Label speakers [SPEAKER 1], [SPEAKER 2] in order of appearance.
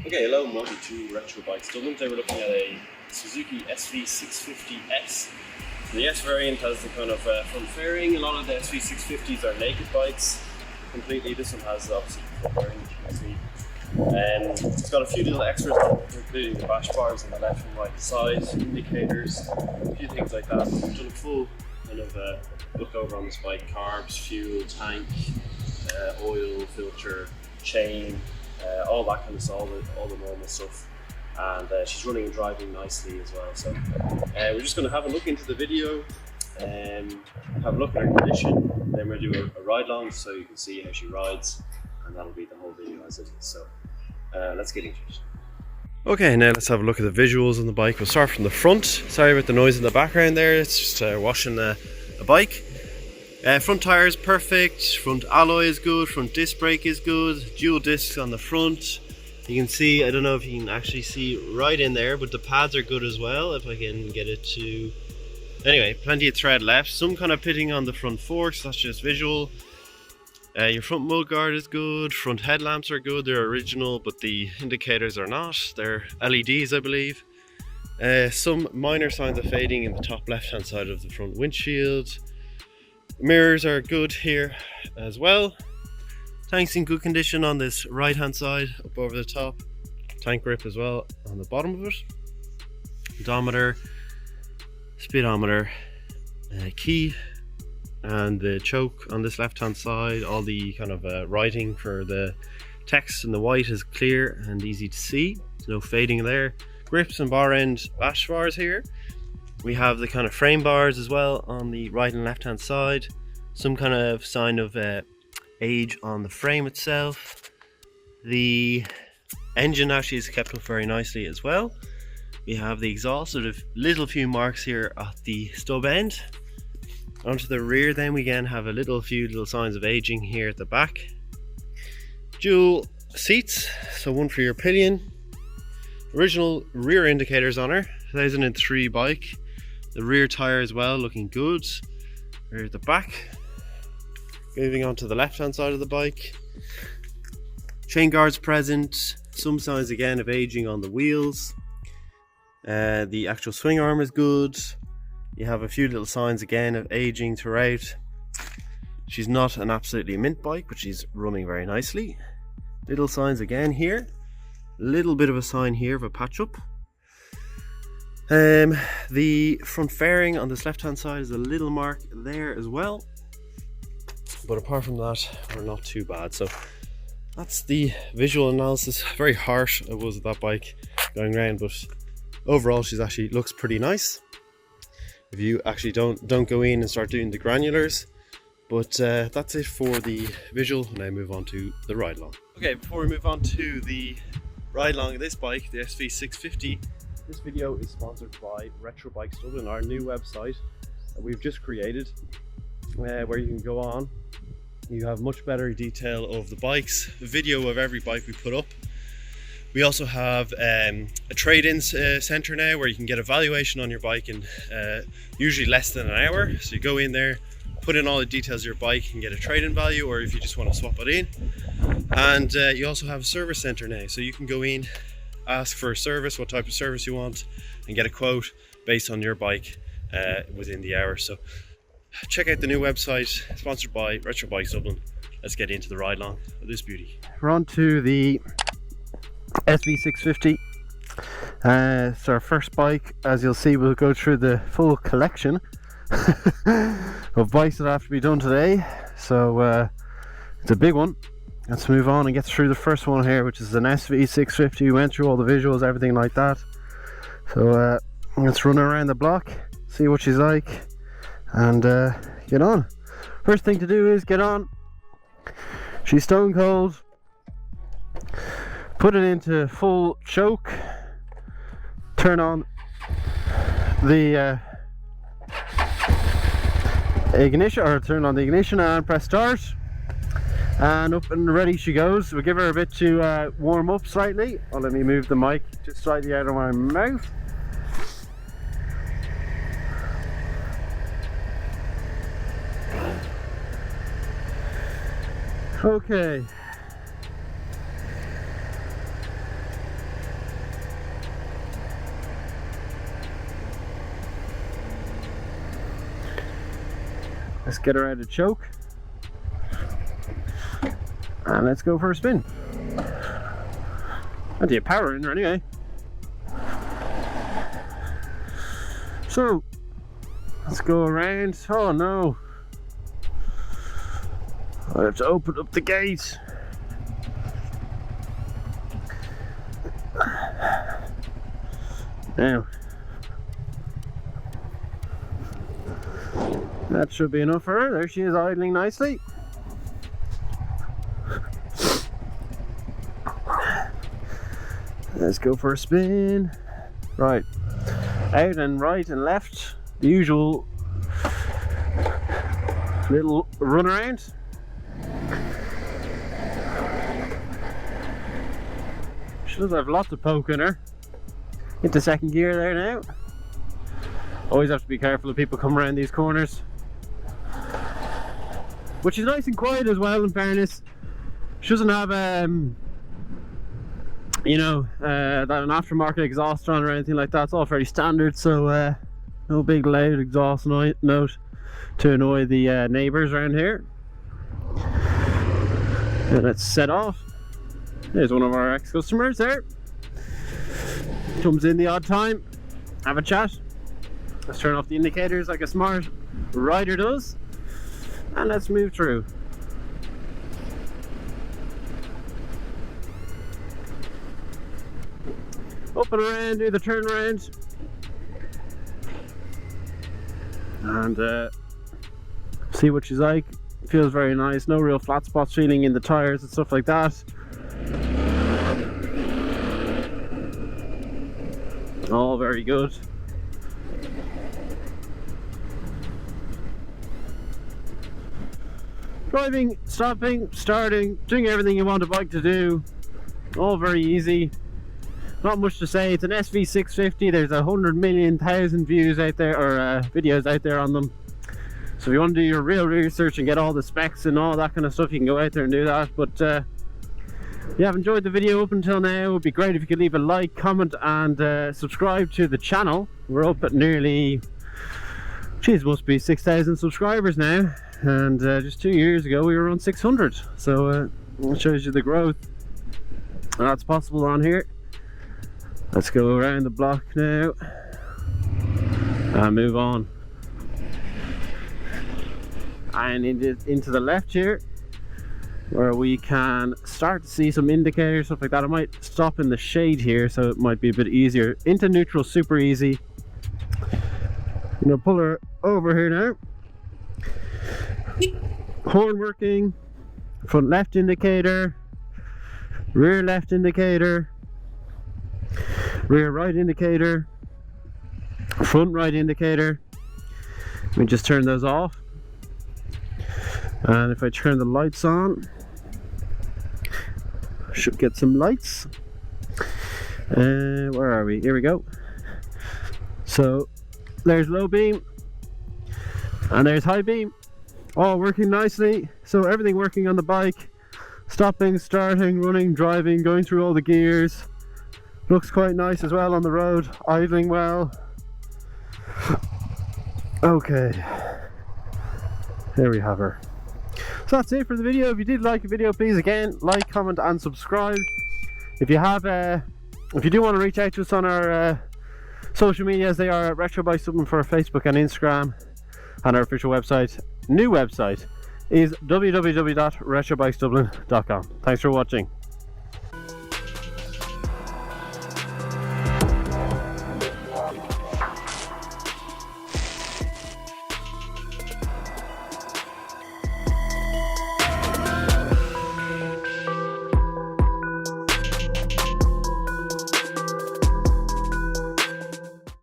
[SPEAKER 1] Okay, hello Multi2 Retro Bikes Dublin. Today we're looking at a Suzuki SV650S. The S variant has the kind of front fairing. A lot of the SV650s are naked bikes completely. This one has obviously front fairing, as you can see. It's got a few little extras, including the bash bars on the left and right side, indicators, a few things like that. We've done a full kind of look over on this bike: carbs, fuel, tank, oil, filter, chain. All that kind of stuff, all the normal stuff, and she's running and driving nicely as well. So we're just going to have a look into the video, have a look at her condition, then we'll do a ride along so you can see how she rides, and that'll be the whole video as it is. So let's get into it. Okay, now let's have a look at the visuals on the bike. We'll start from the front. Sorry about the noise in the background there, it's just washing a bike. Front tyre is perfect, front alloy is good, front disc brake is good, dual discs on the front. You can see, I don't know if you can actually see right in there, but the pads are good as well, if I can get it to... Anyway, plenty of tread left, some kind of pitting on the front forks, that's just visual. Your front mudguard is good, front headlamps are good, they're original, but the indicators are not, they're LEDs I believe. Some minor signs of fading in the top left hand side of the front windshield. Mirrors are good here as well. Tank's in good condition on this right hand side up over the top. Tank grip as well on the bottom of it. Odometer, speedometer, key, and the choke on this left hand side. All the kind of writing for the text in the white is clear and easy to see. There's no fading there. Grips and bar end bash bars here. We have the kind of frame bars as well on the right and left hand side. Some kind of sign of age on the frame itself. The engine actually is kept up very nicely as well. We have the exhaust, sort of little few marks here at the stub end. Onto the rear then we again have a few little signs of aging here at the back. Dual seats, so one for your pillion. Original rear indicators on her, 2003 bike. The rear tyre as well, looking good. Rear at the back. Moving on to the left hand side of the bike. Chain guards present. Some signs again of aging on the wheels. The actual swing arm is good. You have a few little signs again of aging throughout. She's not an absolutely mint bike, but she's running very nicely. Little signs again here. Little bit of a sign here of a patch up. The front fairing on this left hand side is a little mark there as well, but apart from that we're not too bad. So that's the visual analysis. Very harsh it was with that bike going around, but overall she's actually looks pretty nice if you actually don't go in and start doing the granulars. But that's it for the visual. Now move on to the ride along. Okay, before we move on to the ride along of this bike, the SV650, this video is sponsored by Retro Bikes Dublin, our new website that we've just created, where you can go on. You have much better detail of the bikes, a video of every bike we put up. We also have a trade-in centre now where you can get a valuation on your bike in usually less than an hour. So you go in there, put in all the details of your bike and get a trade-in value, or if you just want to swap it in. And you also have a service centre now, so you can go in, ask for a service, what type of service you want, and get a quote based on your bike within the hour. So check out the new website sponsored by Retro Bikes Dublin. Let's get into the ride along of this beauty. We're on to the SV650. It's our first bike. As you'll see, we'll go through the full collection of bikes that have to be done today. So it's a big one. Let's move on and get through the first one here, which is an SV650. We went through all the visuals, everything like that. So let's run around the block, see what she's like, and get on. First thing to do is get on. She's stone cold. Put it into full choke. Turn on the ignition, or turn on the ignition and press start. And up and ready she goes. We'll give her a bit to warm up slightly. Oh, let me move the mic just slightly out of my mouth. Okay. Let's get her out of choke. And let's go for a spin. Plenty of power in there anyway. So, let's go around. Oh no. I have to open up the gate. Now, that should be enough for her. There she is, idling nicely. Let's go for a spin. Right, out and right and left. The usual little run around. She does have lots of poke in her. Into second gear there now. Always have to be careful if people come around these corners. Which is nice and quiet as well, in fairness. She doesn't have you know, that an aftermarket exhaust on or anything like that. It's all very standard, so no big loud exhaust note to annoy the neighbours around here. And let's set off. There's one of our ex-customers there. Comes in the odd time, have a chat. Let's turn off the indicators like a smart rider does, and let's move through. Up and around, do the turnaround, and see what she's like. Feels very nice, no real flat spots feeling in the tires and stuff like that. All very good. Driving, stopping, starting, doing everything you want a bike to do. All very easy. Not much to say. It's an SV650. There's 100,000,000 views out there, or videos out there on them. So if you want to do your real research and get all the specs and all that kind of stuff, you can go out there and do that. But if you have enjoyed the video up until now, it would be great if you could leave a like, comment and subscribe to the channel. We're up at nearly, geez, must be 6,000 subscribers now, and just 2 years ago we were on 600, so it shows you the growth that's possible on here. Let's go around the block now and move on, and into the left here, where we can start to see some indicators, stuff like that. I might stop in the shade here so it might be a bit easier. Into neutral, super easy. I'm gonna pull her over here now. Horn working, front left indicator, rear left indicator, rear right indicator, front right indicator. Let me just turn those off. And if I turn the lights on, should get some lights. Where are we? Here we go. So there's low beam and there's high beam, all working nicely. So everything working on the bike, stopping, starting, running, driving, going through all the gears. Looks quite nice as well on the road, idling well. Okay, there we have her. So that's it for the video. If you did like the video, please again like, comment and subscribe. If you have if you do want to reach out to us on our social medias, they are at Retro Bikes Dublin for Facebook and Instagram, and our official website, new website, is www.retrobikesdublin.com. Thanks for watching.